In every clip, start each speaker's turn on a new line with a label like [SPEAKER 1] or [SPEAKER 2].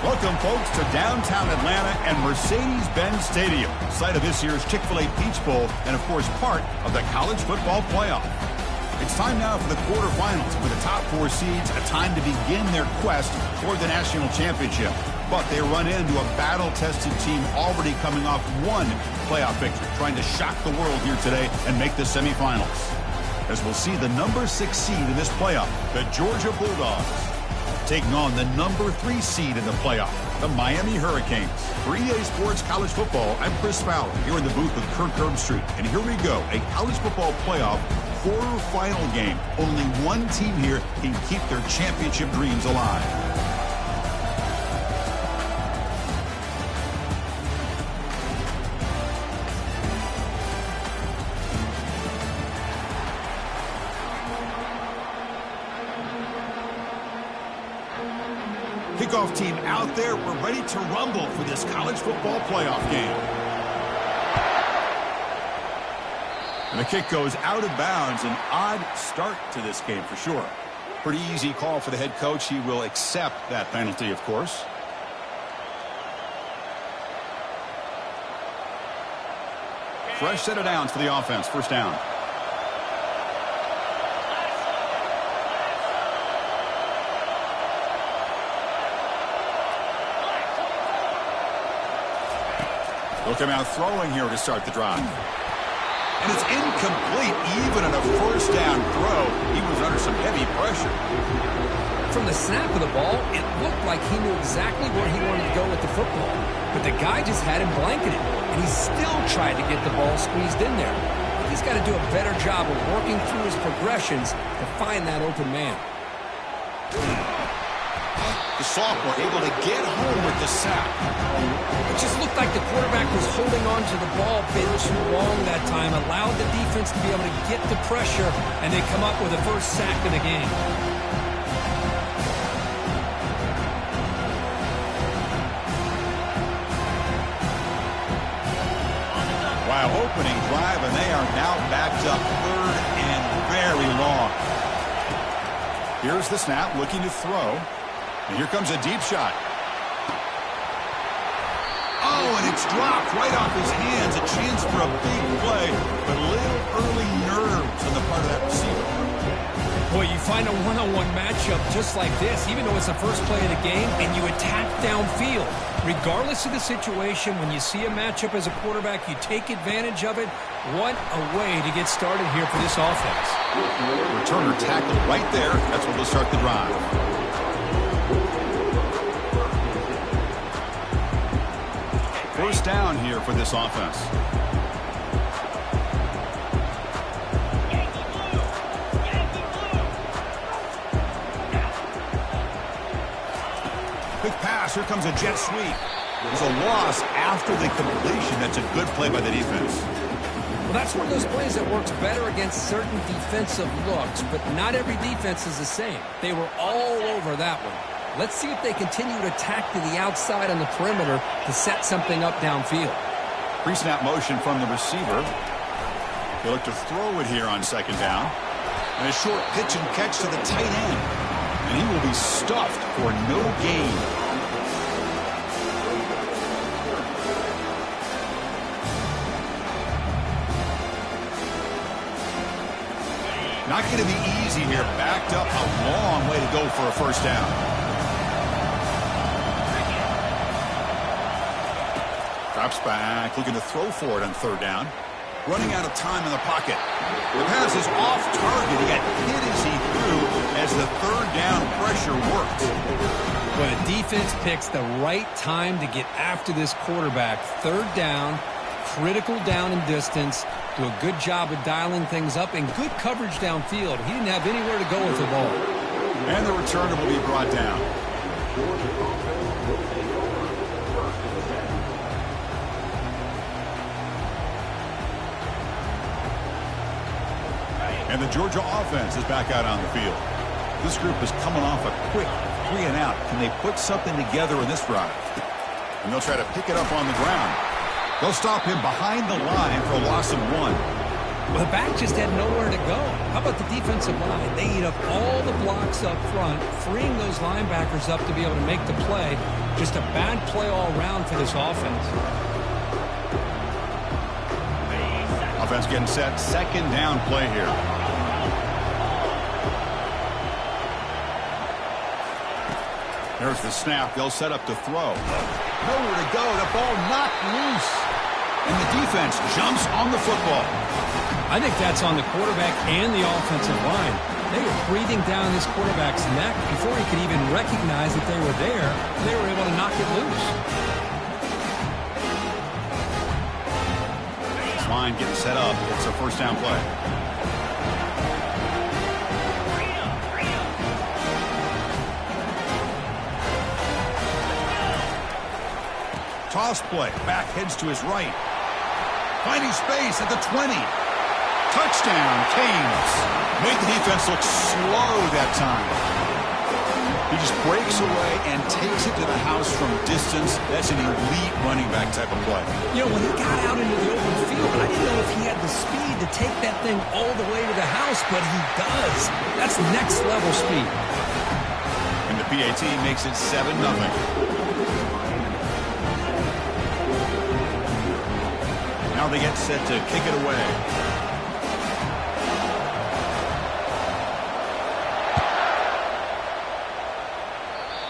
[SPEAKER 1] Welcome, folks, to downtown Atlanta and Mercedes-Benz Stadium, site of this year's Chick-fil-A Peach Bowl and, of course, part of the college football playoff. It's time now for the quarterfinals, with the top 4 seeds a time to begin their quest toward the national championship. But they run into a battle-tested team already coming off one playoff victory, trying to shock the world here today and make the semifinals. As we'll see the number 6 seed in this playoff, the Georgia Bulldogs, taking on the number 3 seed in the playoff, the Miami Hurricanes. For EA Sports College Football, I'm Chris Fowler, here in the booth with Kirk Herbstreit. And here we go, a college football playoff quarterfinal game. Only one team here can keep their championship dreams alive. Kickoff team out there. We're ready to rumble for this college football playoff game. And the kick goes out of bounds. An odd start to this game for sure. Pretty easy call for the head coach. He will accept that penalty, of course. Fresh set of downs for the offense. First down. They'll come out throwing here to start the drive. And it's incomplete, even on a first down throw. He was under some heavy pressure.
[SPEAKER 2] From the snap of the ball, it looked like he knew exactly where he wanted to go with the football. But the guy just had him blanketed, and he still tried to get the ball squeezed in there. He's got to do a better job of working through his progressions to find that open man.
[SPEAKER 1] The sophomore able to get home with the sack.
[SPEAKER 2] It just looked like the quarterback was holding on to the ball a bit too long that time, allowed the defense to be able to get the pressure, and they come up with the first sack of the game.
[SPEAKER 1] Wow, opening drive, and they are now backed up third and very long. Here's the snap, looking to throw. And here comes a deep shot. Oh, and it's dropped right off his hands. A chance for a big play, but a little early nerves on the part of that receiver.
[SPEAKER 2] Boy, you find a one-on-one matchup just like this, even though it's the first play of the game, and you attack downfield. Regardless of the situation, when you see a matchup as a quarterback, you take advantage of it. What a way to get started here for this offense.
[SPEAKER 1] Returner tackled right there. That's where they'll start the drive. First down here for this offense. Quick pass. Here comes a jet sweep. There's a loss after the completion. That's a good play by the defense.
[SPEAKER 2] Well, that's one of those plays that works better against certain defensive looks, but not every defense is the same. They were all over that one. Let's see if they continue to attack to the outside on the perimeter to set something up downfield.
[SPEAKER 1] Pre-snap motion from the receiver. They look to throw it here on second down. And a short pitch and catch to the tight end. And he will be stuffed for no gain. Not going to be easy here. Backed up a long way to go for a first down. Drops back, looking to throw for it on third down. Running out of time in the pocket. The pass is off target. He got hit as he threw as the third down pressure worked.
[SPEAKER 2] When a defense picks the right time to get after this quarterback, third down, critical down and distance, do a good job of dialing things up, and good coverage downfield. He didn't have anywhere to go with the ball.
[SPEAKER 1] And the returner will be brought down. And the Georgia offense is back out on the field. This group is coming off a quick 3 and out. Can they put something together in this drive? And they'll try to pick it up on the ground. They'll stop him behind the line for a loss of 1.
[SPEAKER 2] Well, the back just had nowhere to go. How about the defensive line? They eat up all the blocks up front, freeing those linebackers up to be able to make the play. Just a bad play all around for this offense.
[SPEAKER 1] Offense getting set. Second down play here. There's the snap. They'll set up to throw. Nowhere to go. The ball knocked loose. And the defense jumps on the football.
[SPEAKER 2] I think that's on the quarterback and the offensive line. They were breathing down this quarterback's neck before he could even recognize that they were there. They were able to knock it loose.
[SPEAKER 1] This line getting set up. It's a first down play. Toss play. Back heads to his right. Finding space at the 20. Touchdown, Canes. Made the defense look slow that time. He just breaks away and takes it to the house from distance. That's an elite running back type of play.
[SPEAKER 2] You know, when he got out into the open field, I didn't know if he had the speed to take that thing all the way to the house, but he does. That's next level speed.
[SPEAKER 1] And the PAT makes it 7-0. Now they get set to kick it away.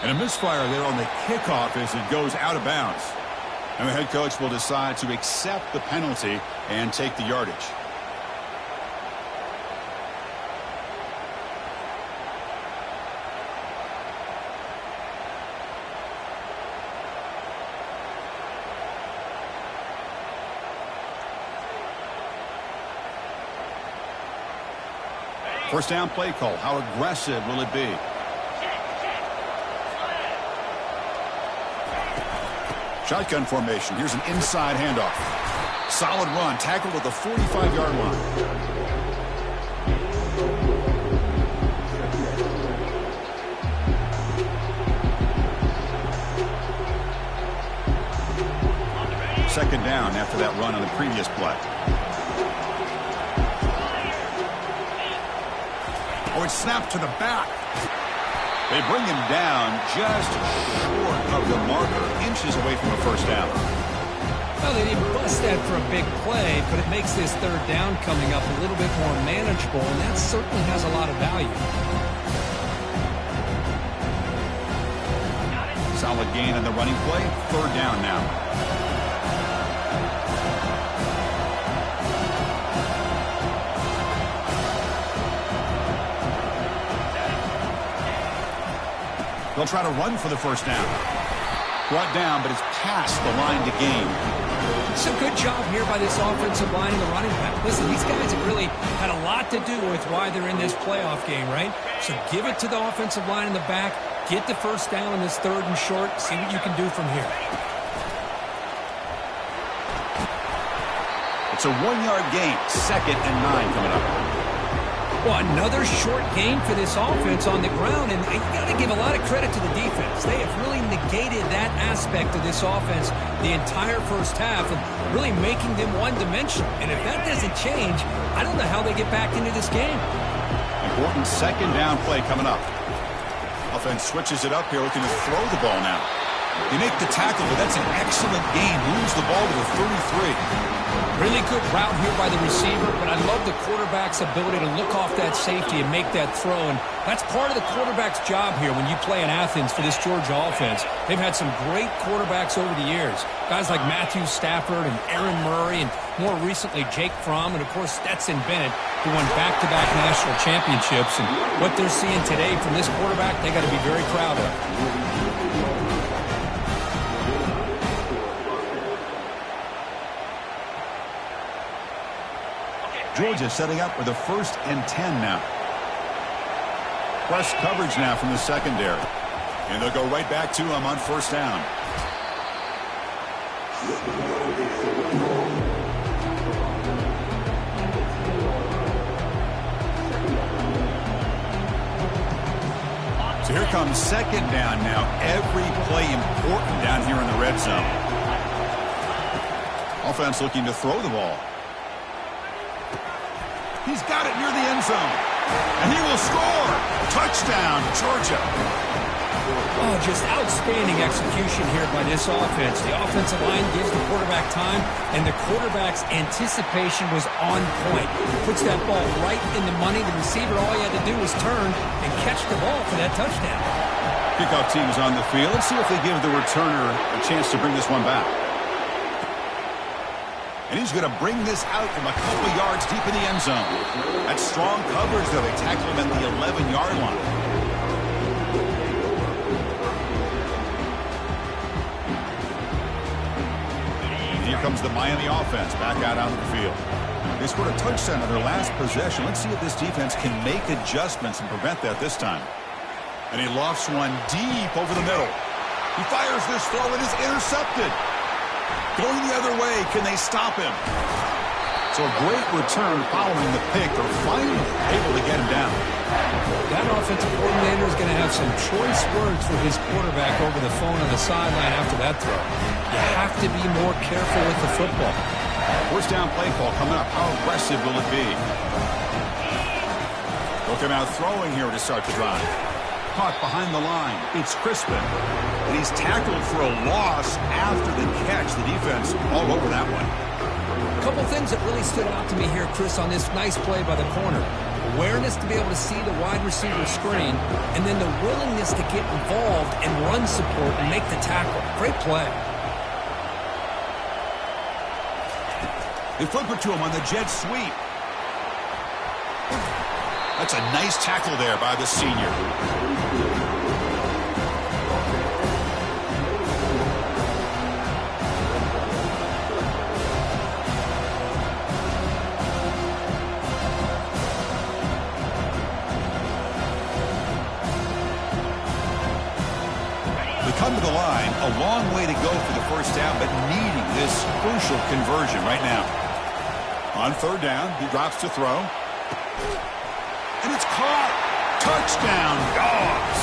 [SPEAKER 1] And a misfire there on the kickoff as it goes out of bounds. And the head coach will decide to accept the penalty and take the yardage. First down play call. How aggressive will it be? Shotgun formation. Here's an inside handoff. Solid run. Tackled at the 45-yard line. Second down after that run on the previous play. Oh, it's snapped to the back. They bring him down just short of the marker, inches away from a first down.
[SPEAKER 2] Well, they didn't bust that for a big play, but it makes this third down coming up a little bit more manageable, and that certainly has a lot of value.
[SPEAKER 1] Solid gain on the running play. Third down now. They'll try to run for the first down. Brought down, but it's past the line to gain.
[SPEAKER 2] It's a good job here by this offensive line and the running back. Listen, these guys have really had a lot to do with why they're in this playoff game, right? So give it to the offensive line in the back. Get the first down in this third and short. See what you can do from here.
[SPEAKER 1] It's a 1-yard gain. 2nd and 9 coming up.
[SPEAKER 2] Well, another short gain for this offense on the ground, and you got to give a lot of credit to the defense. They have really negated that aspect of this offense the entire first half and really making them one-dimensional. And if that doesn't change, I don't know how they get back into this game.
[SPEAKER 1] Important second down play coming up. Offense switches it up here, looking to throw the ball now. They make the tackle, but that's an excellent gain. Moves the ball to the 33.
[SPEAKER 2] Really good route here by the receiver, but I love the quarterback's ability to look off that safety and make that throw. And that's part of the quarterback's job here when you play in Athens for this Georgia offense. They've had some great quarterbacks over the years. Guys like Matthew Stafford and Aaron Murray and more recently Jake Fromm and, of course, Stetson Bennett, who won back-to-back national championships. And what they're seeing today from this quarterback, they got to be very proud of.
[SPEAKER 1] Georgia setting up with a 1st and 10 now. Press coverage now from the secondary. And they'll go right back to him on first down. So here comes second down now. Every play important down here in the red zone. Offense looking to throw the ball. He's got it near the end zone. And he will score. Touchdown, Georgia.
[SPEAKER 2] Oh, just outstanding execution here by this offense. The offensive line gives the quarterback time, and the quarterback's anticipation was on point. Puts that ball right in the money. The receiver, all he had to do was turn and catch the ball for that touchdown.
[SPEAKER 1] Kickoff team is on the field. Let's see if they give the returner a chance to bring this one back. And he's going to bring this out from a couple yards deep in the end zone. That's strong coverage, though. They tackle him at the 11-yard line. And here comes the Miami offense back out on the field. They scored a touchdown on their last possession. Let's see if this defense can make adjustments and prevent that this time. And he lofts one deep over the middle. He fires this throw. It is intercepted. Going the other way, can they stop him? So a great return following the pick. They're finally able to get him down.
[SPEAKER 2] That offensive coordinator is going to have some choice words for his quarterback over the phone on the sideline after that throw. You have to be more careful with the football.
[SPEAKER 1] First down play call coming up. How aggressive will it be? They'll come out throwing here to start the drive. Caught behind the line. It's Crispin. And he's tackled for a loss after the catch. The defense all over that one.
[SPEAKER 2] A couple things that really stood out to me here, Chris, on this nice play by the corner. Awareness to be able to see the wide receiver screen, and then the willingness to get involved and run support and make the tackle. Great play.
[SPEAKER 1] They flip it to him on the jet sweep. That's a nice tackle there by the senior. They come to the line, a long way to go for the first down, but needing this crucial conversion right now. On third down, he drops to throw. And it's caught. Touchdown, Dogs.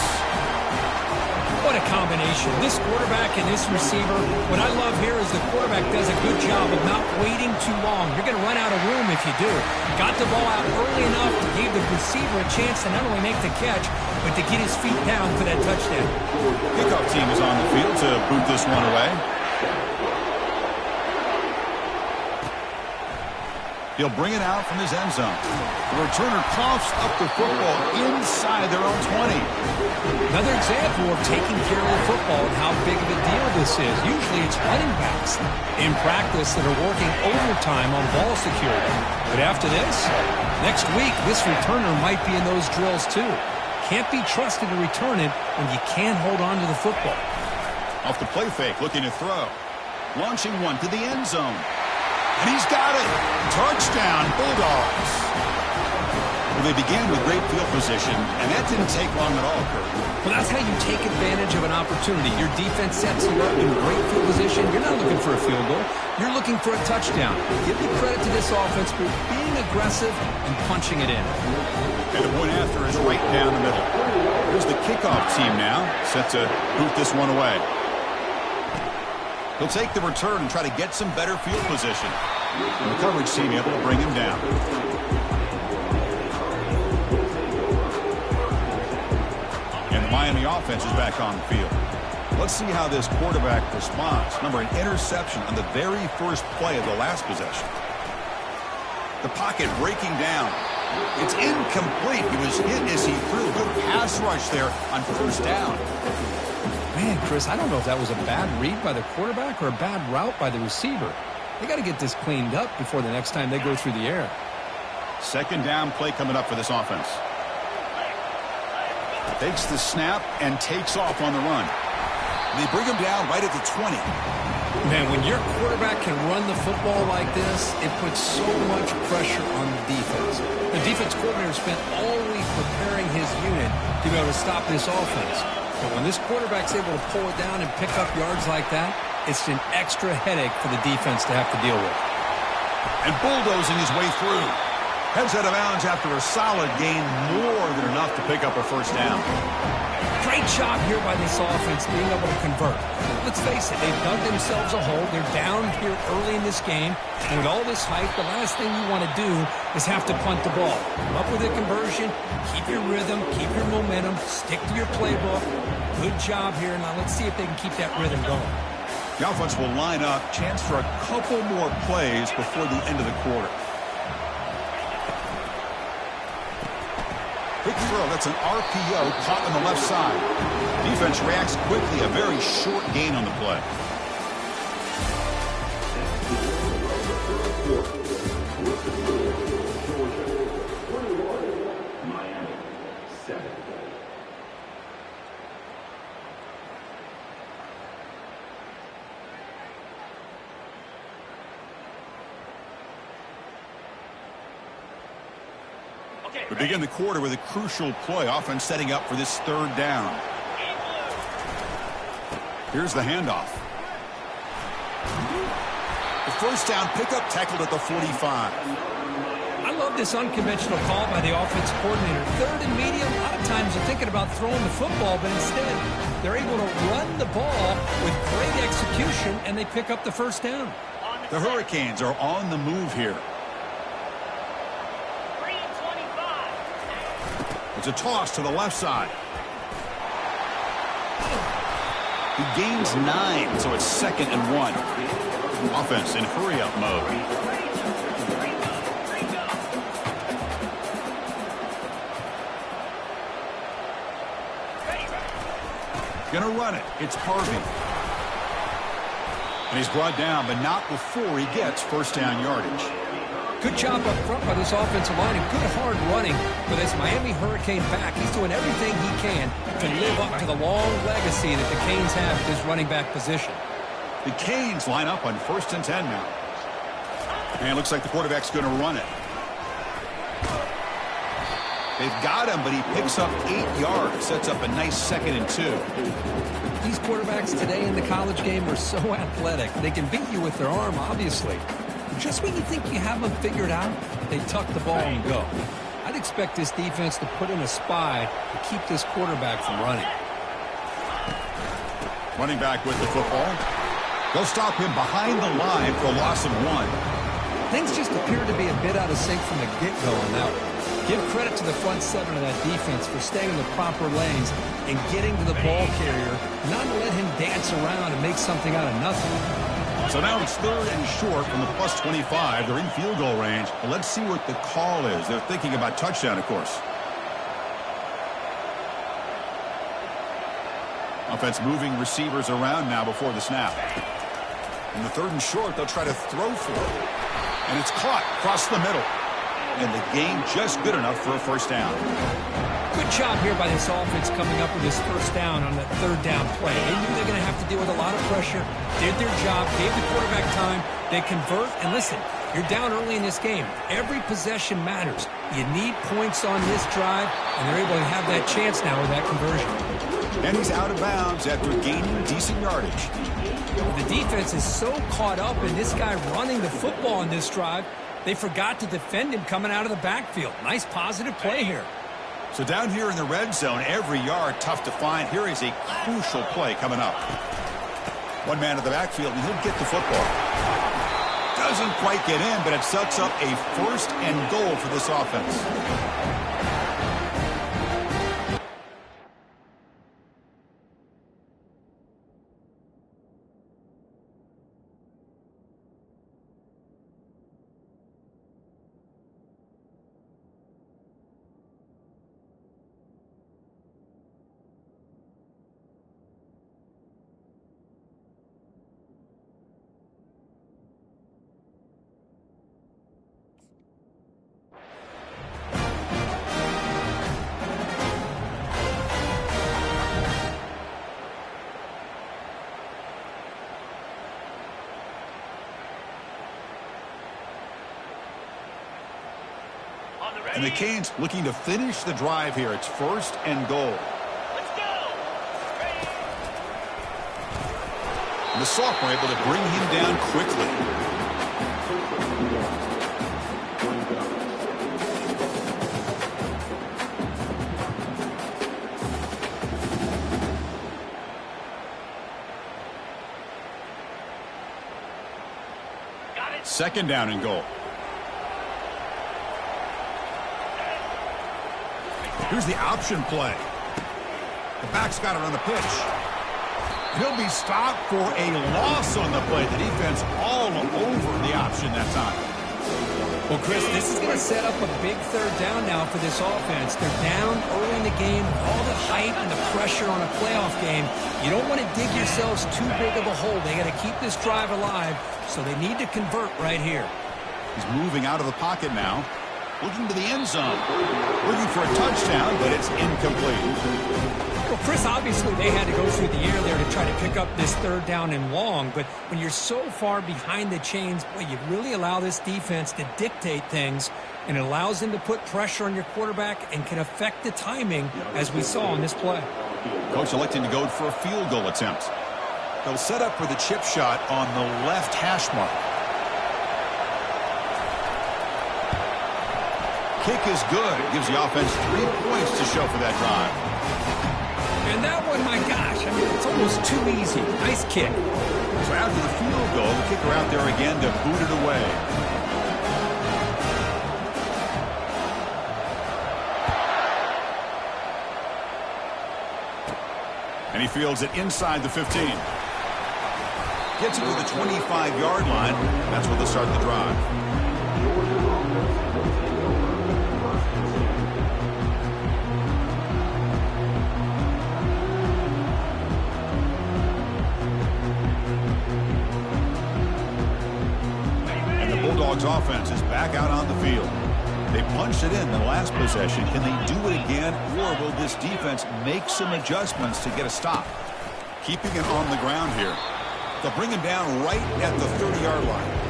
[SPEAKER 2] What a combination. This quarterback and this receiver. What I love here is the quarterback does a good job of not waiting too long. You're going to run out of room if you do. Got the ball out early enough to give the receiver a chance to not only make the catch, but to get his feet down for that touchdown.
[SPEAKER 1] Kickoff team is on the field to boot this one away. He'll bring it out from his end zone. The returner coughs up the football inside their own 20.
[SPEAKER 2] Another example of taking care of the football and how big of a deal this is. Usually it's running backs in practice that are working overtime on ball security. But after this, next week, this returner might be in those drills too. Can't be trusted to return it when you can't hold on to the football.
[SPEAKER 1] Off the play fake, looking to throw. Launching one to the end zone. And he's got it. Touchdown, Bulldogs. Well, they began with great field position, and that didn't take long at all, Kurt.
[SPEAKER 2] Well, that's how you take advantage of an opportunity. Your defense sets you up in great field position. You're not looking for a field goal. You're looking for a touchdown. Give the credit to this offense for being aggressive and punching it in.
[SPEAKER 1] And the point after is right down the middle. Here's the kickoff team now, set to boot this one away. He'll take the return and try to get some better field position. And the coverage team able to bring him down. And the Miami offense is back on the field. Let's see how this quarterback responds. Remember, an interception on the very first play of the last possession. The pocket breaking down. It's incomplete. He was hit as he threw. Good pass rush there on first down.
[SPEAKER 2] Man, Chris, I don't know if that was a bad read by the quarterback or a bad route by the receiver. They got to get this cleaned up before the next time they go through the air.
[SPEAKER 1] Second down play coming up for this offense. Takes the snap and takes off on the run. They bring him down right at the 20.
[SPEAKER 2] Man, when your quarterback can run the football like this, it puts so much pressure on the defense. The defense coordinator spent all week preparing his unit to be able to stop this offense. But when this quarterback's able to pull it down and pick up yards like that, it's an extra headache for the defense to have to deal with.
[SPEAKER 1] And bulldozing his way through. Heads out of bounds after a solid gain, more than enough to pick up a first down.
[SPEAKER 2] Great job here by this offense being able to convert. Let's face it, they've dug themselves a hole. They're down here early in this game. And with all this hype, the last thing you want to do is have to punt the ball. Come up with a conversion, keep your rhythm, keep your momentum, stick to your playbook. Good job here. Now let's see if they can keep that rhythm going.
[SPEAKER 1] The offense will line up. Chance for a couple more plays before the end of the quarter. Quick throw. That's an RPO caught on the left side. Defense reacts quickly. A very short gain on the play. We begin the quarter with a crucial play. Offense setting up for this third down. Here's the handoff. The first down pickup tackled at the 45.
[SPEAKER 2] I love this unconventional call by the offense coordinator. Third and medium, a lot of times you're thinking about throwing the football, but instead they're able to run the ball with great execution, and they pick up the first down.
[SPEAKER 1] The Hurricanes are on the move here. It's a toss to the left side. He gains 9, so it's 2nd and 1. Offense in hurry-up mode. Gonna run it. It's Harvey. And he's brought down, but not before he gets first down yardage.
[SPEAKER 2] Good job up front by this offensive line and good hard running for this Miami Hurricane back. He's doing everything he can to live up to the long legacy that the Canes have at this running back position.
[SPEAKER 1] The Canes line up on 1st and 10 now. And it looks like the quarterback's going to run it. They've got him, but he picks up 8 yards. Sets up a nice 2nd and 2.
[SPEAKER 2] These quarterbacks today in the college game are so athletic. They can beat you with their arm, obviously. Just when you think you have them figured out, they tuck the ball and go. I'd expect this defense to put in a spy to keep this quarterback from running.
[SPEAKER 1] Running back with the football. They'll stop him behind the line for a loss of 1.
[SPEAKER 2] Things just appear to be a bit out of sync from the get-go on that one. Give credit to the front 7 of that defense for staying in the proper lanes and getting to the ball carrier, not to let him dance around and make something out of nothing.
[SPEAKER 1] So now it's 3rd and short from the plus 25. They're in field goal range. Well, let's see what the call is. They're thinking about touchdown, of course. Offense moving receivers around now before the snap. In the 3rd and short, they'll try to throw for it. And it's caught across the middle. And the gain just good enough for a first down.
[SPEAKER 2] Good job here by this offense coming up with this first down on that 3rd down play. They knew they were going to have to deal with a lot of pressure, did their job, gave the quarterback time, they convert, and listen, you're down early in this game. Every possession matters. You need points on this drive, and they're able to have that chance now with that conversion.
[SPEAKER 1] And he's out of bounds after gaining decent yardage.
[SPEAKER 2] The defense is so caught up in this guy running the football on this drive, they forgot to defend him coming out of the backfield. Nice positive play here.
[SPEAKER 1] So down here in the red zone, every yard tough to find. Here is a crucial play coming up. One man at the backfield, and he'll get the football. Doesn't quite get in, but it sets up a 1st and goal for this offense. And the Canes looking to finish the drive here. It's 1st and goal.
[SPEAKER 3] Let's go. Ready.
[SPEAKER 1] And the sophomore able to bring him down quickly. second down and goal. Here's the option play. The back's got it on the pitch. He'll be stopped for a loss on the play. The defense all over the option that time.
[SPEAKER 2] Well, Chris, this is going to set up a big third down now for this offense. They're down early in the game, all the hype and the pressure on a playoff game. You don't want to dig yourselves too big of a hole. They got to keep this drive alive, so they need to convert right here.
[SPEAKER 1] He's moving out of the pocket now, looking to the end zone, looking for a touchdown, but it's incomplete.
[SPEAKER 2] Well, Chris, obviously they had to go through the air there to try to pick up this third down and long, but when you're so far behind the chains, boy, you really allow this defense to dictate things, and it allows them to put pressure on your quarterback and can affect the timing, as we saw on this play.
[SPEAKER 1] Coach electing to go for a field goal attempt. They'll set up for the chip shot on the left hash mark. Kick is good. It gives the offense 3 points to show for that drive.
[SPEAKER 2] And that one, my gosh, I mean, it's almost too easy. Nice kick.
[SPEAKER 1] So after the field goal, the kicker out there again to boot it away. And he fields it inside the 15. Gets it to the 25-yard line. That's where they'll start the drive. Offense is back out on the field. They punched it in the last possession. Can they do it again, or will this defense make some adjustments to get a stop? Keeping it on the ground here. They'll bring him down right at the 30-yard line.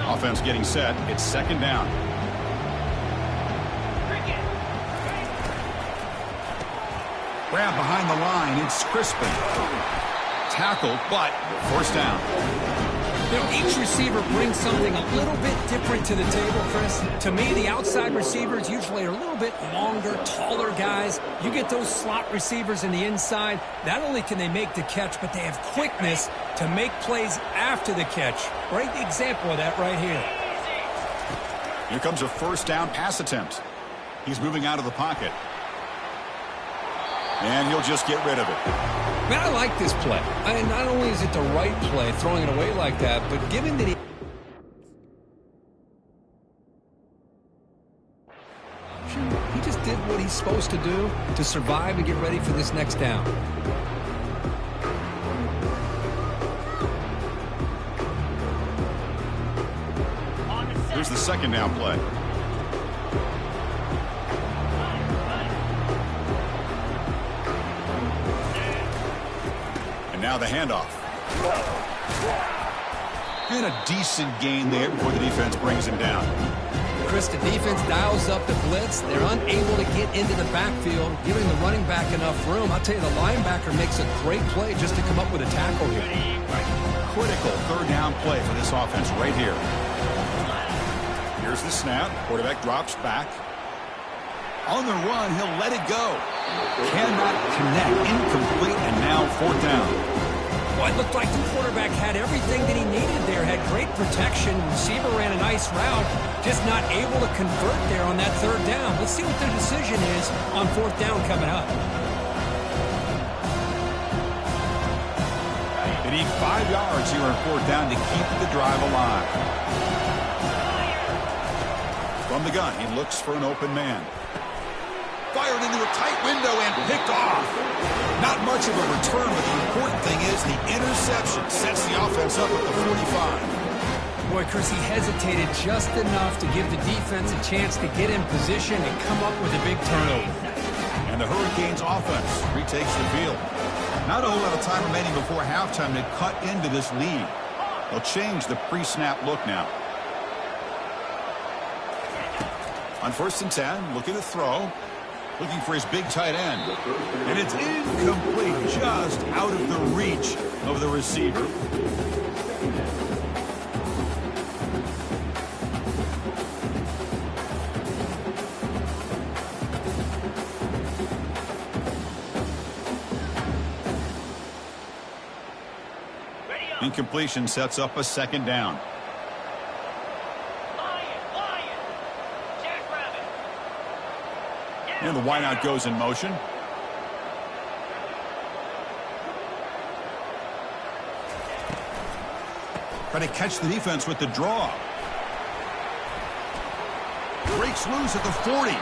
[SPEAKER 1] Offense getting set. It's second down. Grab behind the line. It's Crispin. Tackled, but first down.
[SPEAKER 2] You know, each receiver brings something a little bit different to the table, Chris. To me, the outside receivers usually are a little bit longer, taller guys. You get those slot receivers in the inside, not only can they make the catch, but they have quickness to make plays after the catch. Great example of that right here.
[SPEAKER 1] Here comes a first down pass attempt. He's moving out of the pocket. And he'll just get rid of it.
[SPEAKER 2] Man, I like this play. Not only is it the right play, throwing it away like that, but given that he just did what he's supposed to do to survive and get ready for this next down.
[SPEAKER 1] Here's the second down play. And now the handoff. And a decent gain there before the defense brings him down.
[SPEAKER 2] Chris, the defense dials up the blitz. They're unable to get into the backfield, giving the running back enough room. I'll tell you, the linebacker makes a great play just to come up with a tackle here.
[SPEAKER 1] Critical third down play for this offense right here. Here's the snap. Quarterback drops back. On the run, he'll let it go. Cannot connect. Incomplete, and now fourth down.
[SPEAKER 2] Well, it looked like the quarterback had everything that he needed there. Had great protection. Receiver ran a nice route. Just not able to convert there on that third down. Let's see what their decision is on fourth down coming up.
[SPEAKER 1] They need 5 yards here on fourth down to keep the drive alive. From the gun, he looks for an open man. Fired into a tight window and picked off. Not much of a return, but the important thing is the interception sets the offense up at the 45.
[SPEAKER 2] Boy, Chris, he hesitated just enough to give the defense a chance to get in position and come up with a big turnover.
[SPEAKER 1] And the Hurricanes offense retakes the field. Not a whole lot of time remaining before halftime to cut into this lead. They'll change the pre-snap look now. On 1st and 10, looking to throw. Looking for his big tight end. And it's incomplete, just out of the reach of the receiver. Incompletion sets up a second down. And the wideout goes in motion. Try to catch the defense with the draw. Breaks loose at the 40.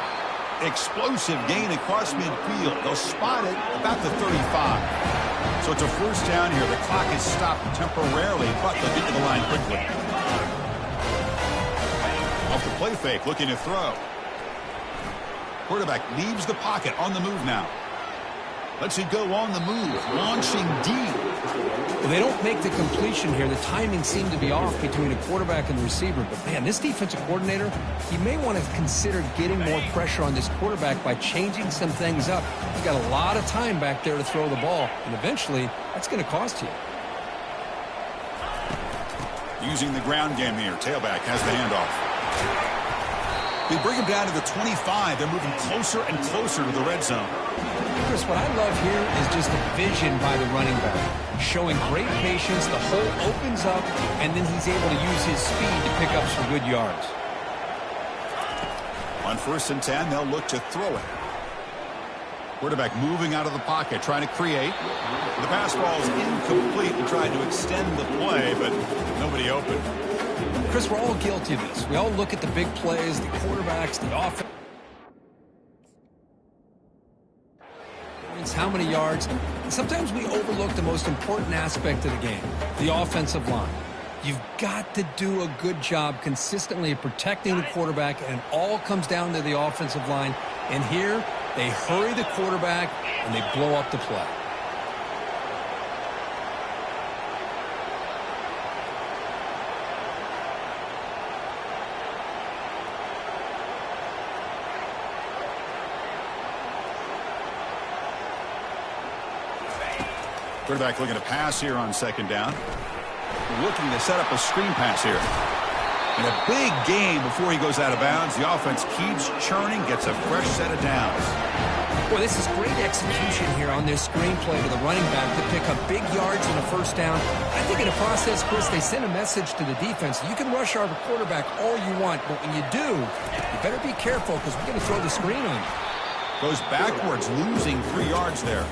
[SPEAKER 1] Explosive gain across midfield. They'll spot it about the 35. So it's a first down here. The clock is stopped temporarily, but they'll get to the line quickly. Off the play fake, looking to throw. Quarterback leaves the pocket, on the move now. Lets it go on the move, launching deep.
[SPEAKER 2] Well, they don't make the completion here. The timing seemed to be off between the quarterback and the receiver. But, man, this defensive coordinator, he may want to consider getting more pressure on this quarterback by changing some things up. He's got a lot of time back there to throw the ball, and eventually that's going to cost you.
[SPEAKER 1] Using the ground game here. Tailback has the handoff. They bring him down to the 25. They're moving closer and closer to the red zone.
[SPEAKER 2] Chris, what I love here is just the vision by the running back. Showing great patience, the hole opens up, and then he's able to use his speed to pick up some good yards.
[SPEAKER 1] On 1st and 10, they'll look to throw it. Quarterback moving out of the pocket, trying to create. The pass ball is incomplete and tried to extend the play, but nobody open.
[SPEAKER 2] Chris, we're all guilty of this. We all look at the big plays, the quarterbacks, the offense. How many yards? Sometimes we overlook the most important aspect of the game, the offensive line. You've got to do a good job consistently of protecting the quarterback, and it all comes down to the offensive line. And here, they hurry the quarterback, and they blow up the play.
[SPEAKER 1] Quarterback looking to pass here on 2nd down. Looking to set up a screen pass here. And a big gain before he goes out of bounds. The offense keeps churning, gets a fresh set of downs.
[SPEAKER 2] Boy, this is great execution here on this screen play to the running back to pick up big yards in a 1st down. I think in the process, Chris, they send a message to the defense. You can rush our quarterback all you want, but when you do, you better be careful because we're going to throw the screen on you.
[SPEAKER 1] Goes backwards, losing 3 yards there.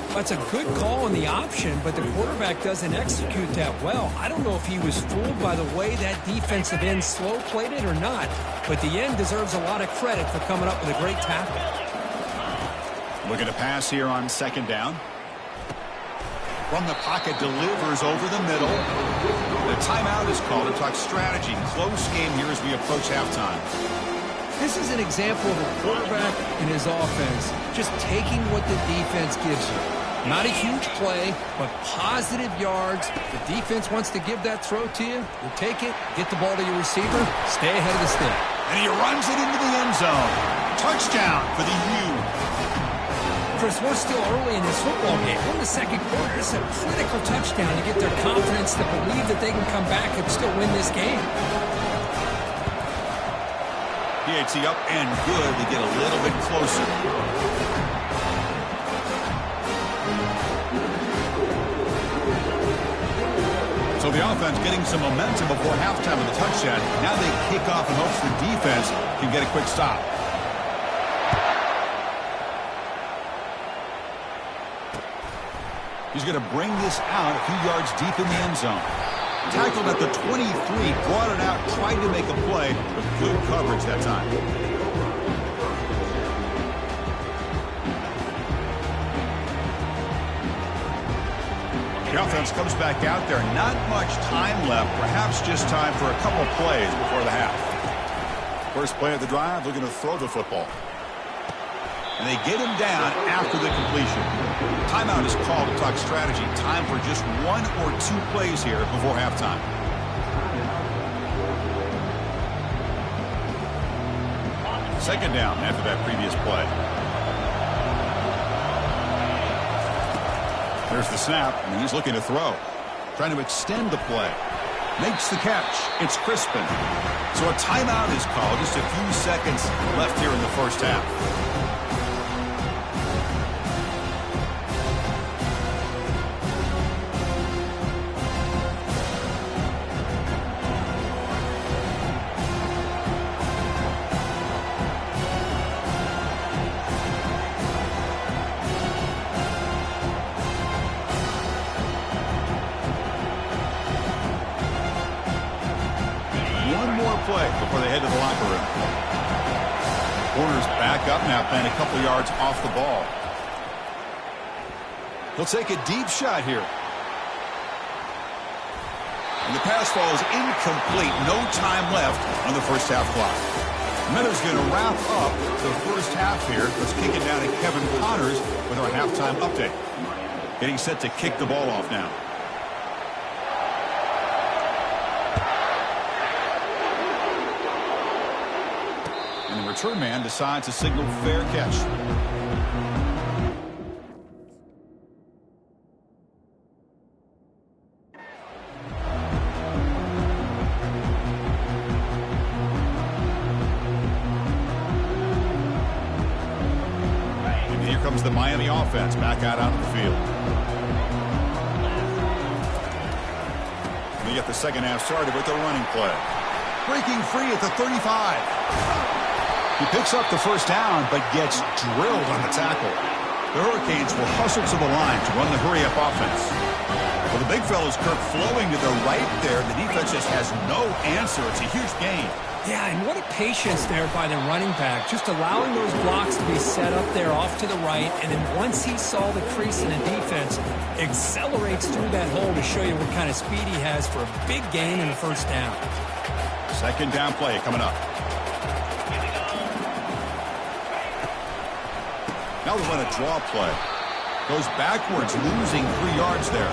[SPEAKER 2] That's a good call on the option, but the quarterback doesn't execute that well. I don't know if he was fooled by the way that defensive end slow-played it or not, but the end deserves a lot of credit for coming up with a great tackle.
[SPEAKER 1] Looking to pass here on 2nd down. From the pocket, delivers over the middle. The timeout is called to talk strategy. Close game here as we approach halftime.
[SPEAKER 2] This is an example of a quarterback and his offense just taking what the defense gives you. Not a huge play, but positive yards. The defense wants to give that throw to you. You take it, get the ball to your receiver, stay ahead of the stick.
[SPEAKER 1] And he runs it into the end zone. Touchdown for the U.
[SPEAKER 2] Chris, we're still early in this football game. We're in the 2nd quarter. This is a critical touchdown to get their confidence to believe that they can come back and still win this game.
[SPEAKER 1] PAT up and good to get a little bit closer. So the offense getting some momentum before halftime with the touchdown. Now they kick off in hopes the defense can get a quick stop. He's going to bring this out a few yards deep in the end zone. Tackled at the 23, brought it out, tried to make a play, but good coverage that time. The offense comes back out there. Not much time left, perhaps just time for a couple plays before the half. First play of the drive, looking to throw the football. And they get him down after the completion. Timeout is called to talk strategy. Time for just 1 or 2 plays here before halftime. Second down after that previous play. There's the snap, and he's looking to throw. Trying to extend the play. Makes the catch. It's Crispin. So a timeout is called. Just a few seconds left here in the first half. Play before they head to the locker room. Corner's back up now, playing a couple yards off the ball. He'll take a deep shot here. And the pass falls incomplete. No time left on the first half clock. Miller's going to wrap up the first half here. Let's kick it down to Kevin Connors with our halftime update. Getting set to kick the ball off now. And the return man decides to signal fair catch. And here comes the Miami offense back out onto the field. We get the second half started with the running play. Breaking free at the 35. He picks up the first down, but gets drilled on the tackle. The Hurricanes will hustle to the line to run the hurry-up offense. Well, the big fella's Kirk flowing to the right there. The defense just has no answer. It's a huge gain.
[SPEAKER 2] Yeah, and what a patience there by the running back. Just allowing those blocks to be set up there off to the right. And then once he saw the crease in the defense, accelerates through that hole to show you what kind of speed he has for a big gain in the first down.
[SPEAKER 1] Second down play coming up. Now they run a draw play. Goes backwards, losing 3 yards there.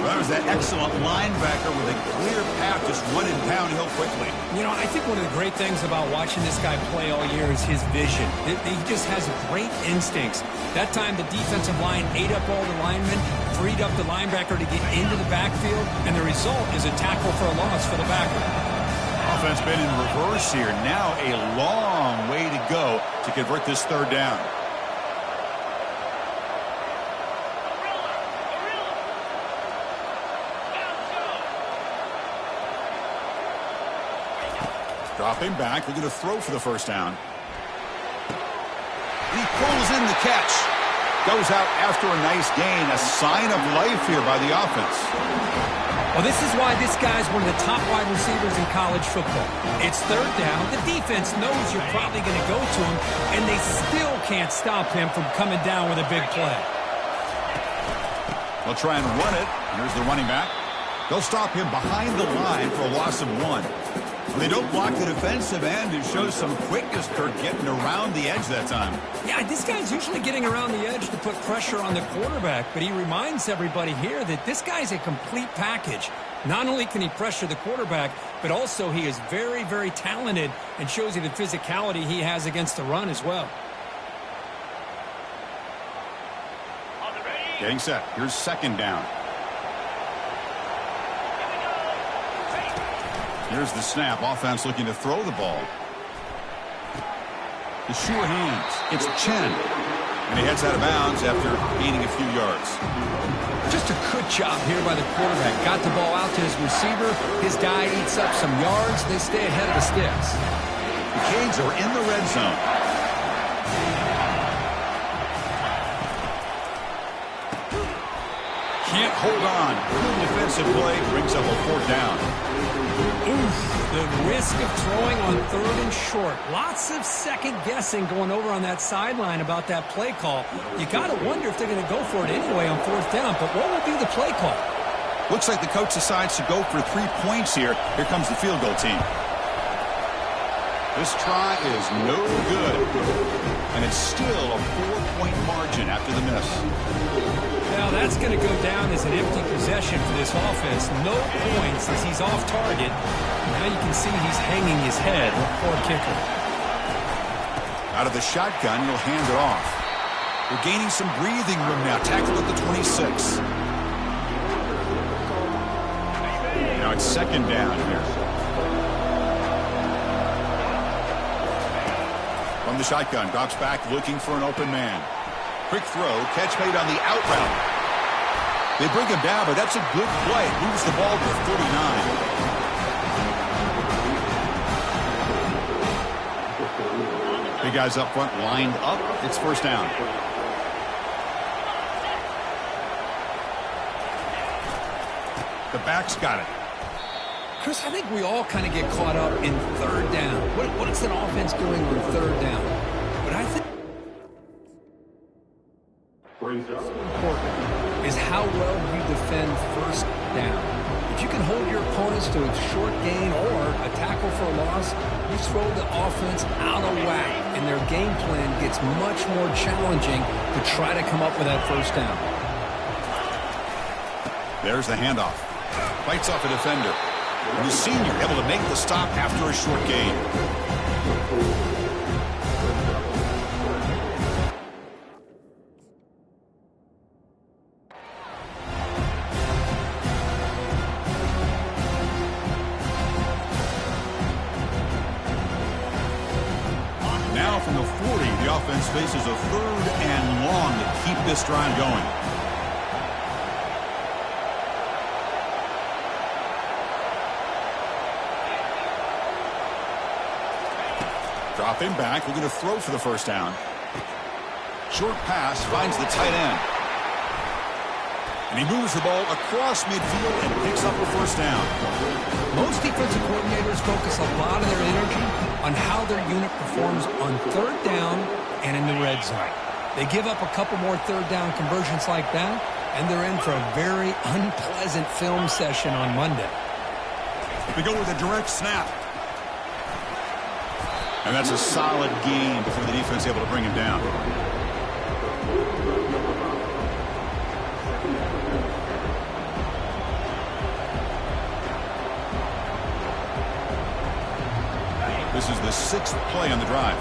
[SPEAKER 1] Well, that was that excellent linebacker with a clear path, just running downhill quickly.
[SPEAKER 2] You know, I think one of the great things about watching this guy play all year is his vision. He just has great instincts. That time, the defensive line ate up all the linemen, freed up the linebacker to get into the backfield, and the result is a tackle for a loss for the backer.
[SPEAKER 1] Offense been in reverse here. Now a long way to go to convert this third down. Dropping back, looking to throw for the first down. He pulls in the catch. Goes out after a nice gain. A sign of life here by the offense.
[SPEAKER 2] Well, this is why this guy's one of the top wide receivers in college football. It's third down. The defense knows you're probably going to go to him, and they still can't stop him from coming down with a big play.
[SPEAKER 1] They'll try and run it. Here's the running back. They'll stop him behind the line for a loss of 1. When they don't block the defensive end, it shows some quickness, Kirk, getting around the edge that time.
[SPEAKER 2] Yeah, this guy's usually getting around the edge to put pressure on the quarterback, but he reminds everybody here that this guy's a complete package. Not only can he pressure the quarterback, but also he is very, very talented and shows you the physicality he has against the run as well.
[SPEAKER 1] Getting set. Here's second down. Here's the snap. Offense looking to throw the ball. The sure hands. It's Chen. And he heads out of bounds after gaining a few yards.
[SPEAKER 2] Just a good job here by the quarterback. Got the ball out to his receiver. His guy eats up some yards. They stay ahead of the sticks.
[SPEAKER 1] The Canes are in the red zone. Can't hold on. Good defensive play brings up a fourth down.
[SPEAKER 2] Oof, the risk of throwing on third and short. Lots of second guessing going over on that sideline about that play call. You got to wonder if they're going to go for it anyway on fourth down, but what will be the play call?
[SPEAKER 1] Looks like the coach decides to go for 3 points here. Here comes the field goal team. This try is no good. And it's still a 4-point margin after the miss.
[SPEAKER 2] Now that's going to go down as an empty possession for this offense. No points as he's off target. Now you can see he's hanging his head. Poor kicker.
[SPEAKER 1] Out of the shotgun, he'll hand it off. They're gaining some breathing room now. Tackled at the 26. Now it's second down here. From the shotgun, drops back looking for an open man. Quick throw, catch made on the out route. They bring him down, but that's a good play. Moves the ball to the 49. Big guys up front lined up. It's first down. The back's got it.
[SPEAKER 2] Chris, I think we all kind of get caught up in third down. What is an offense doing on third down? But I think important is how well you defend first down. If you can hold your opponents to a short gain or a tackle for a loss, you throw the offense out of whack, and their game plan gets much more challenging to try to come up with that first down.
[SPEAKER 1] There's the handoff. Fights off a defender. And the senior able to make the stop after a short gain. Now from the 40, the offense faces a third and long to keep this drive going. Dropping back, looking to throw for the first down. Short pass finds the tight end. And he moves the ball across midfield and picks up a first down.
[SPEAKER 2] Most defensive coordinators focus a lot of their energy on how their unit performs on third down and in the red zone. They give up a couple more third down conversions like that, and they're in for a very unpleasant film session on Monday.
[SPEAKER 1] They go with a direct snap. And that's a solid gain before the defense is able to bring him down. This is the 6th play on the drive.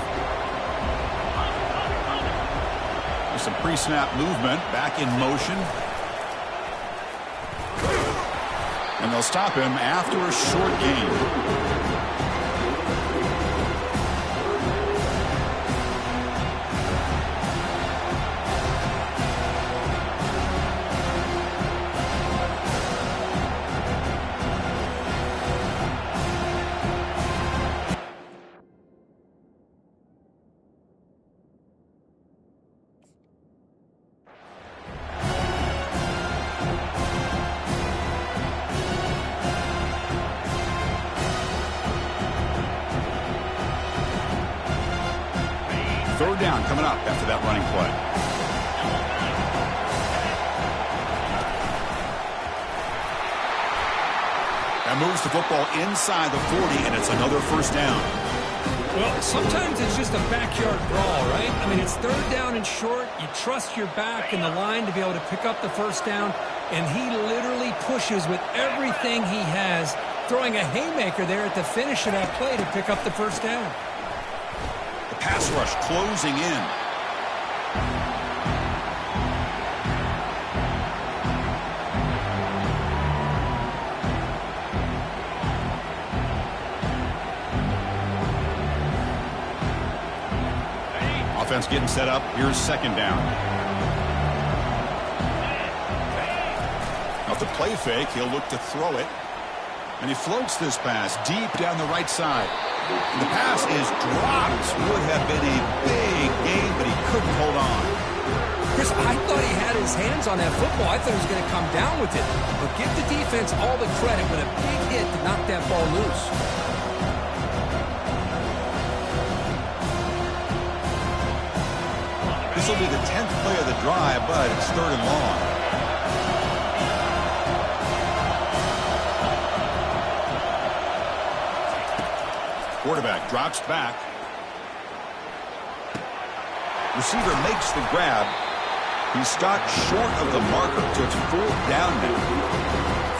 [SPEAKER 1] There's some pre-snap movement, back in motion. And they'll stop him after a short gain. Third down coming up after that running play. That moves the football inside the 40, and it's another first down.
[SPEAKER 2] Well, sometimes it's just a backyard brawl, right? I mean, it's third down and short. You trust your back in the line to be able to pick up the first down, and he literally pushes with everything he has, throwing a haymaker there at the finish of that play to pick up the first down.
[SPEAKER 1] Pass rush closing in. Offense getting set up. Here's second down. Off the play fake, he'll look to throw it. And he floats this pass deep down the right side. The pass is dropped. Would have been a big gain, but he couldn't hold on.
[SPEAKER 2] Chris, I thought he had his hands on that football. I thought he was going to come down with it. But give the defense all the credit with a big hit to knock that ball loose.
[SPEAKER 1] This will be the 10th play of the drive, but it's third and long. Quarterback drops back. Receiver makes the grab. He's stopped short of the marker, so it's fourth down now.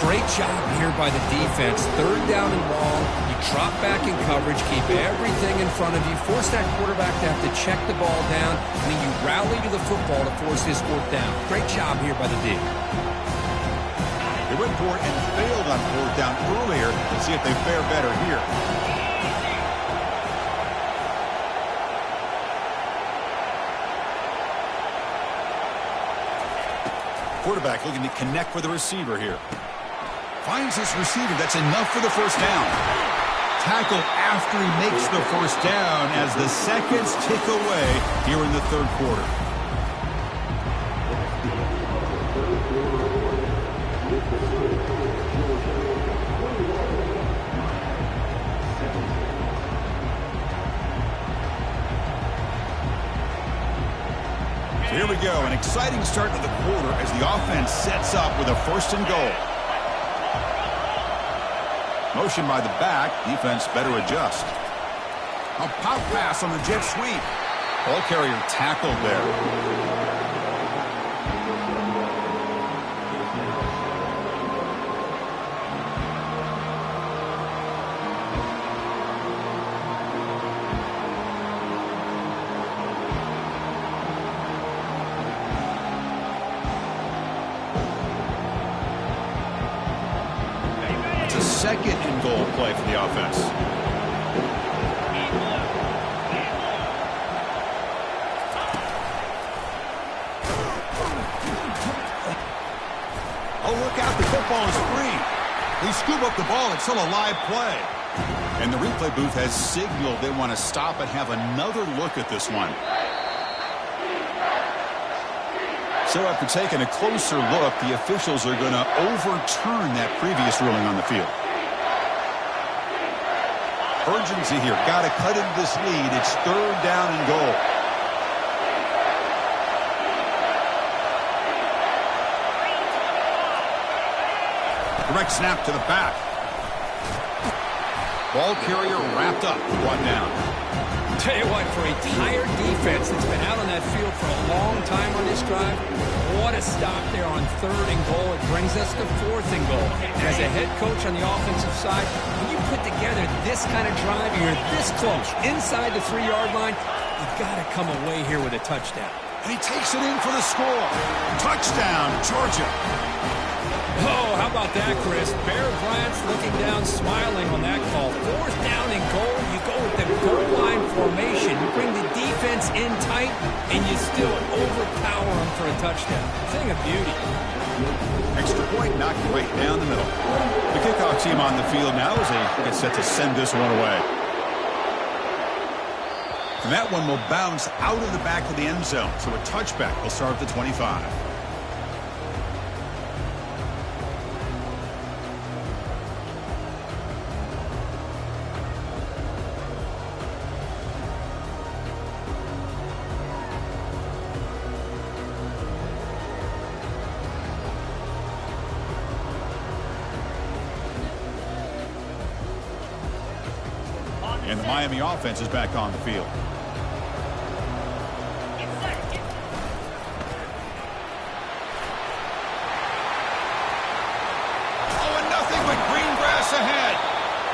[SPEAKER 2] Great job here by the defense. Third down and long. You Drop back in coverage, keep everything in front of you, force that quarterback to have to check the ball down, and then you rally to the football to force his fourth down. Great job here by the D.
[SPEAKER 1] They went for it and failed on fourth down earlier. Let's see if they fare better here. Quarterback looking to connect with the receiver here. Finds his receiver. That's enough for the first down. Tackle after he makes the first down as the seconds tick away here in the third quarter. So here we go, an exciting start to the quarter as the offense sets up with a 1st and goal. Motion by the back, defense better adjust. A pop pass on the jet sweep. Ball carrier tackled there. Second and goal play for the offense. Oh, look out, the football is free. They scoop up the ball, it's still a live play. And the replay booth has signaled they want to stop and have another look at this one. So after taking a closer look, the officials are going to overturn that previous ruling on the field. Urgency here. Got to cut into this lead. It's 3rd down and goal. Direct snap to the back. Ball carrier wrapped up, brought down.
[SPEAKER 2] Tell you what, for a tired defense that's been out on that field for a long time on this drive, what a stop there on 3rd and goal. It brings us to 4th and goal. And as a head coach on the offensive side, when you put together this kind of drive, you're this close, inside the 3-yard line, you've got to come away here with a touchdown.
[SPEAKER 1] And he takes it in for the score. Touchdown, Georgia.
[SPEAKER 2] Oh, how about that, Chris? Bear Bryant's looking down, smiling on that call. 4th down and goal. You go with the goal line formation. You bring the defense in tight, and you still overpower them for a touchdown. Thing of beauty.
[SPEAKER 1] Extra point knocked right down the middle. The kickoff team on the field now as they get set to send this one away. And that one will bounce out of the back of the end zone. So a touchback will start at the 25. And the Miami offense is back on the field. Oh, and nothing but green grass ahead.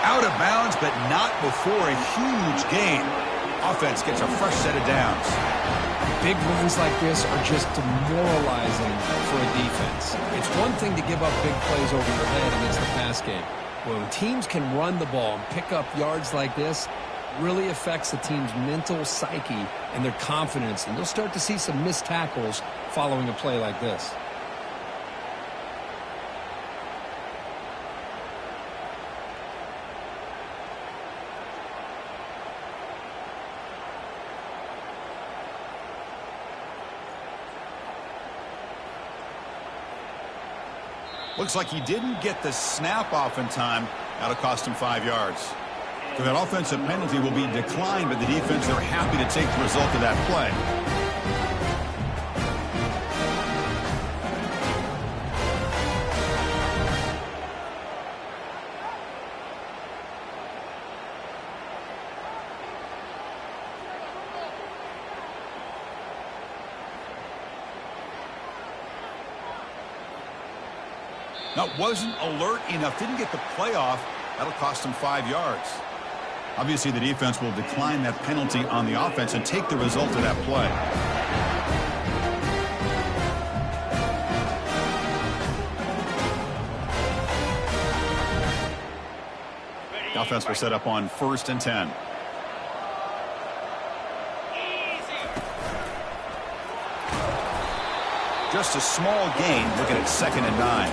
[SPEAKER 1] Out of bounds, but not before a huge gain. Offense gets a fresh set of downs.
[SPEAKER 2] Big runs like this are just demoralizing for a defense. It's one thing to give up big plays over your head against the pass game. When teams can run the ball and pick up yards like this, really affects the team's mental psyche and their confidence. And you'll start to see some missed tackles following a play like this.
[SPEAKER 1] Looks like he didn't get the snap off in time. That'll cost him 5 yards. So that offensive penalty will be declined by the defense. They're happy to take the result of that play. Now, wasn't alert enough, didn't get the play off, That'll cost them 5 yards. Obviously, the defense will decline that penalty on the offense and take the result of that play. The offense will set up on 1st and 10. Just a small gain, looking at 2nd and 9.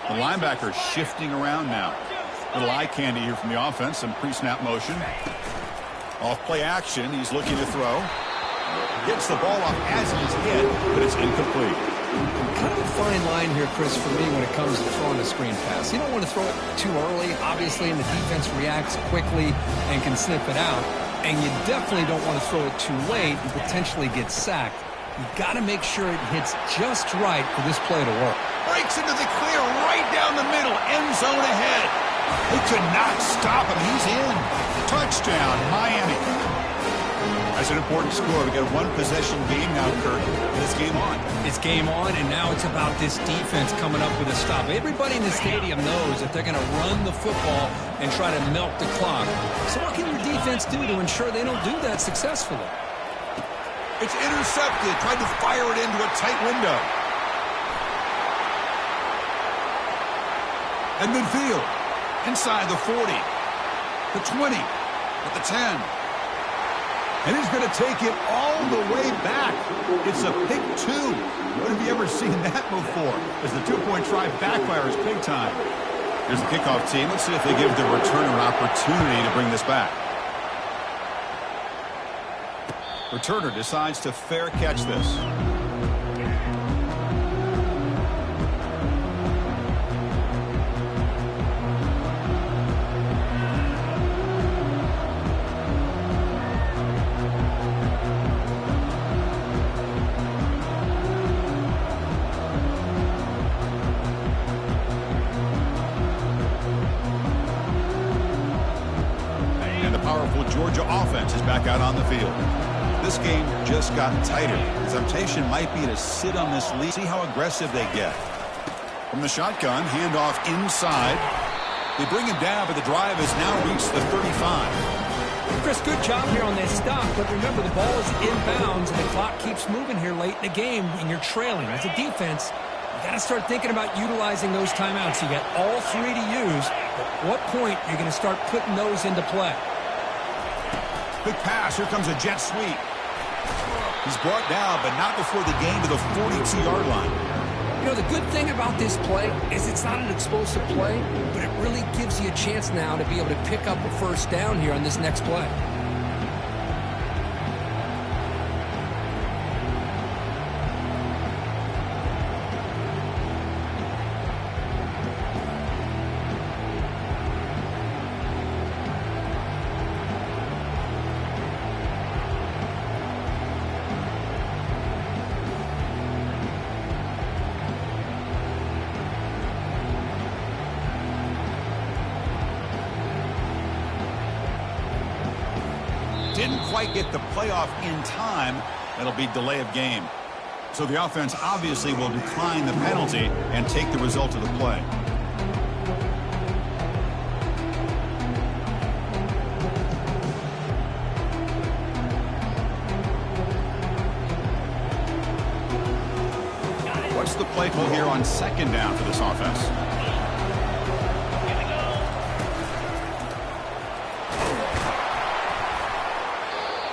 [SPEAKER 1] The linebacker shifting around now. Little eye candy here from the offense. Some pre-snap motion. Off play action. He's looking to throw. Gets the ball off as he's hit, but it's incomplete.
[SPEAKER 2] Kind of a fine line here, Chris, for me when it comes to throwing a screen pass. You don't want to throw it too early, obviously, and the defense reacts quickly and can sniff it out. And you definitely don't want to throw it too late and potentially get sacked. You've got to make sure it hits just right for this play to work.
[SPEAKER 1] Breaks into the clear right down the middle. End zone ahead. They could not stop him. He's in. Touchdown, Miami. That's an important score. We got a one-possession game now, Kurt. This game on.
[SPEAKER 2] It's game on, and now it's about this defense coming up with a stop. Everybody in the stadium knows that they're going to run the football and try to melt the clock. So what can your defense do to ensure they don't do that successfully?
[SPEAKER 1] It's intercepted. Tried to fire it into a tight window. And midfield. Inside the 40. The 20. At the 10. And he's going to take it all the way back. It's a pick 2. What have you ever seen that before? As the two-point try backfires big time. Here's the kickoff team. Let's see if they give the returner an opportunity to bring this back. Returner decides to fair catch this. Georgia offense is back out on the field. This game just got tighter. The temptation might be to sit on this lead, see how aggressive they get. From the shotgun, handoff inside. They bring him down, but the drive has now reached the 35.
[SPEAKER 2] Chris, good job here on this stop, but remember the ball is inbounds and the clock keeps moving here late in the game and you're trailing. As a defense, you got to start thinking about utilizing those timeouts. You got all 3 to use. At what point are you going to start putting those into play?
[SPEAKER 1] Big pass. Here comes a jet sweep. He's brought down, but not before the gain to the 42-yard line.
[SPEAKER 2] You know, the good thing about this play is it's not an explosive play, but it really gives you a chance now to be able to pick up a first down here on this next play.
[SPEAKER 1] Didn't quite get the playoff in time. That'll be delay of game. So the offense obviously will decline the penalty and take the result of the play. What's the play call here on 2nd down for this offense?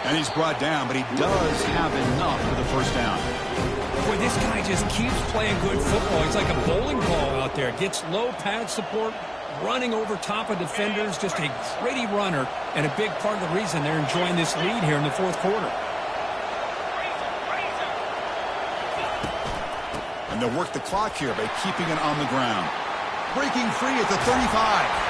[SPEAKER 1] And he's brought down, but he does have enough for the first down.
[SPEAKER 2] Boy, this guy just keeps playing good football. He's like a bowling ball out there. Gets low pad support, running over top of defenders. Just a gritty runner, and a big part of the reason they're enjoying this lead here in the 4th quarter.
[SPEAKER 1] And they'll work the clock here by keeping it on the ground. Breaking free at the 35.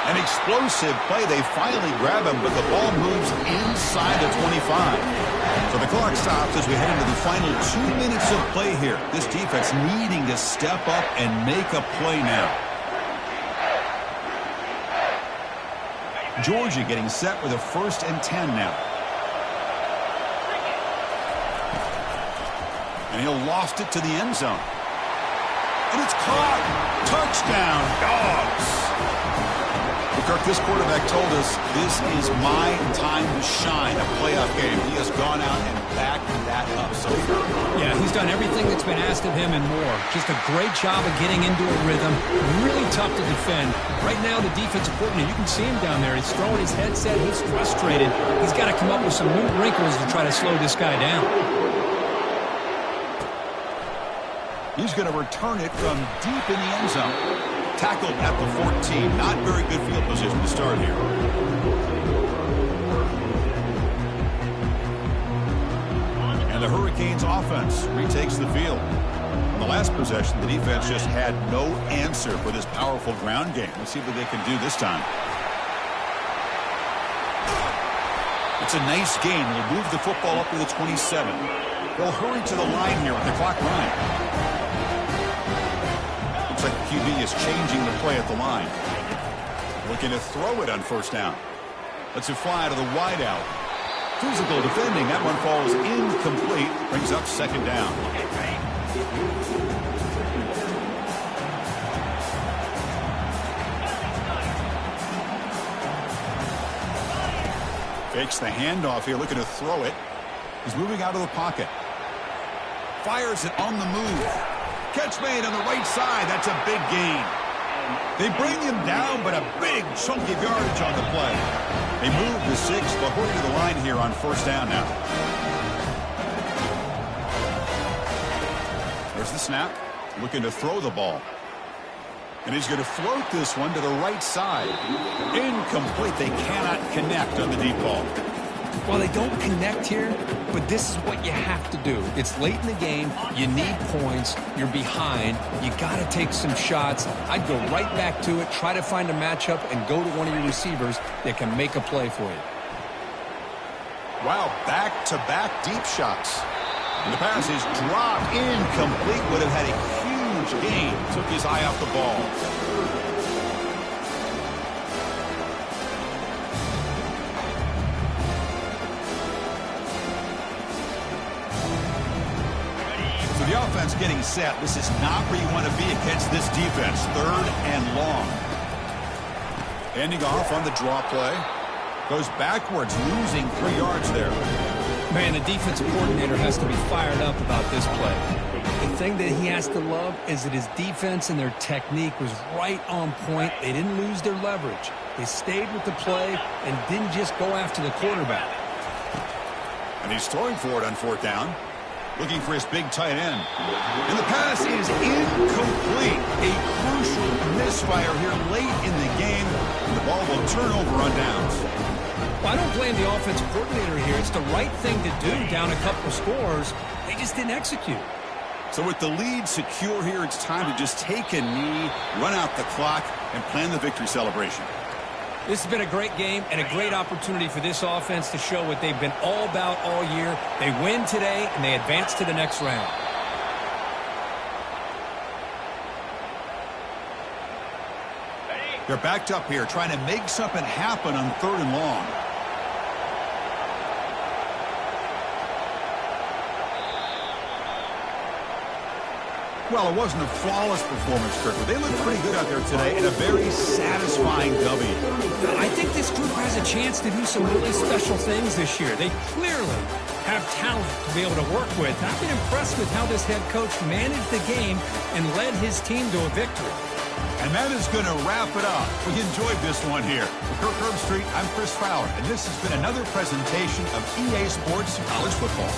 [SPEAKER 1] An explosive play. They finally grab him, but the ball moves inside the 25. So the clock stops as we head into the final 2 minutes of play here. This defense needing to step up and make a play now. Georgia getting set with a 1st and 10 now. And he'll loft it to the end zone. And it's caught. Touchdown, Dogs. Kirk, this quarterback told us this is my time to shine, a playoff game. He has gone out and backed that up so far.
[SPEAKER 2] Yeah, he's done everything that's been asked of him and more. Just a great job of getting into a rhythm. Really tough to defend. Right now, the defensive coordinator, you can see him down there. He's throwing his headset. He's frustrated. He's got to come up with some new wrinkles to try to slow this guy down.
[SPEAKER 1] He's going to return it from deep in the end zone. Tackled at the 14. Not very good field position to start here. And the Hurricanes offense retakes the field. On the last possession, the defense just had no answer for this powerful ground game. Let's see what they can do this time. It's a nice game. They'll move the football up to the 27. They'll hurry to the line here with the clock running. Looks like the QB is changing the play at the line. Looking to throw it on 1st down. Lets it fly to the wideout. Physical defending. That one falls incomplete. Brings up 2nd down. Fakes the handoff here. Looking to throw it. He's moving out of the pocket. Fires it on the move. Catch made on the right side. That's a big gain. They bring him down, but a big chunk of yardage on the play. They move the 6, but hurry to the line here on 1st down now. There's the snap. Looking to throw the ball. And he's going to float this one to the right side. Incomplete. They cannot connect on the deep ball.
[SPEAKER 2] Well, they don't connect here, but this is what you have to do. It's late in the game. You need points. You're behind. You got to take some shots. I'd go right back to it, try to find a matchup, and go to one of your receivers that can make a play for you.
[SPEAKER 1] Wow, back-to-back deep shots. And the pass is dropped. Incomplete. Would have had a huge gain. Took his eye off the ball. The offense getting set. This is not where you want to be against this defense. 3rd and long. Ending off on the draw play. Goes backwards, losing 3 yards there.
[SPEAKER 2] Man, the defensive coordinator has to be fired up about this play. The thing that he has to love is that his defense and their technique was right on point. They didn't lose their leverage. They stayed with the play and didn't just go after the quarterback.
[SPEAKER 1] And he's throwing for it on 4th down. Looking for his big tight end. And the pass is incomplete. A crucial misfire here late in the game. And the ball will turn over on downs.
[SPEAKER 2] Well, I don't blame the offensive coordinator here. It's the right thing to do down a couple of scores. They just didn't execute.
[SPEAKER 1] So with the lead secure here, it's time to just take a knee, run out the clock, and plan the victory celebration.
[SPEAKER 2] This has been a great game and a great opportunity for this offense to show what they've been all about all year. They win today, and they advance to the next round.
[SPEAKER 1] They're backed up here, trying to make something happen on 3rd and long. Well, it wasn't a flawless performance, Kirk, but they looked pretty good out there today in a very satisfying W.
[SPEAKER 2] I think this group has a chance to do some really special things this year. They clearly have talent to be able to work with. I've been impressed with how this head coach managed the game and led his team to a victory.
[SPEAKER 1] And that is going to wrap it up. We enjoyed this one here. For Kirk Herbstreit, I'm Chris Fowler, and this has been another presentation of EA Sports College Football.